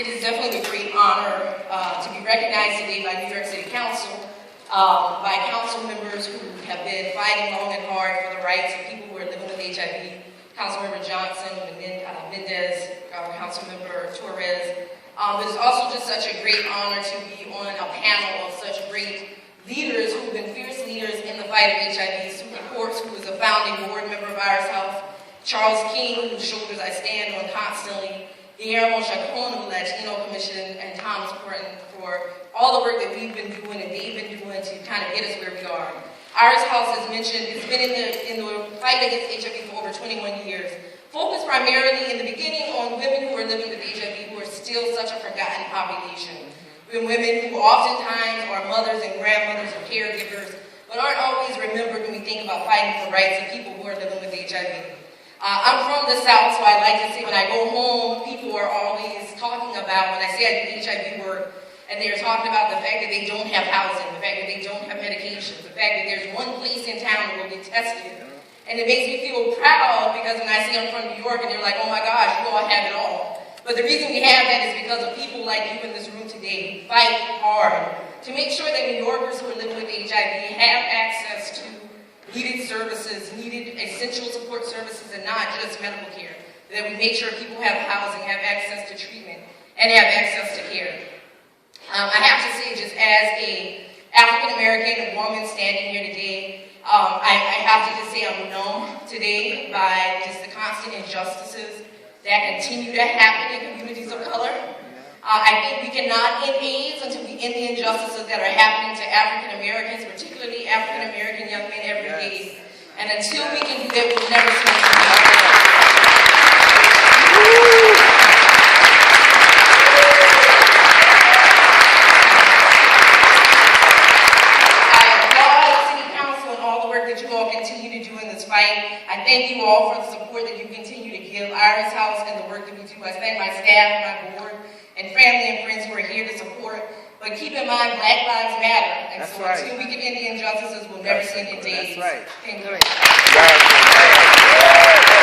It is definitely a great honor to be recognized today by New York City Council, by council members who have been fighting long and hard for the rights of people who are living with HIV. Councilmember Johnson, Mendez, Councilmember Torres. It is also just such a great honor to be on a panel of such great leaders who've been fierce leaders in the fight of HIV. Susan Quartz, who is a founding board member of Iris Health. Charles King, whose shoulders I stand on constantly. Guillermo Chacon of the Latino Commission, and Thomas Horton for all the work that we've been doing and they've been doing to kind of get us where we are. Iris House, as mentioned, has been in the fight against HIV for over 21 years, focused primarily in the beginning on women who are living with HIV, who are still such a forgotten population. Women who oftentimes are mothers and grandmothers and caregivers, but aren't always remembered when we think about fighting for rights of people who are living with HIV. I'm from the South, so I like to say when I go home, people are always talking about, when I say I do HIV work, and they're talking about the fact that they don't have housing, the fact that they don't have medications, the fact that there's one place in town where they get tested. And it makes me feel proud because when I say I'm from New York and they're like, oh my gosh, you all have it all. But the reason we have that is because of people like you in this room today who fight hard to make sure that New Yorkers who are living with HIV have access to needed services, needed essential support services, and not just medical care. That we make sure people have housing, have access to treatment, and have access to care. I have to say, just as a African American, a woman standing here today, I have to just say I'm numb today by just the constant injustices that continue to happen in communities of color. I think we cannot end AIDS until we end the injustices that are happening to African Americans, particularly African American young men every day. And until we can do that, we'll never see anything. I thank you all for the support that you continue to give Iris House and the work that we do. I thank my staff, my board, and family and friends who are here to support. But keep in mind, Black Lives Matter. And that's so until we can end the injustices, we'll never see any days. That's right. Thank you.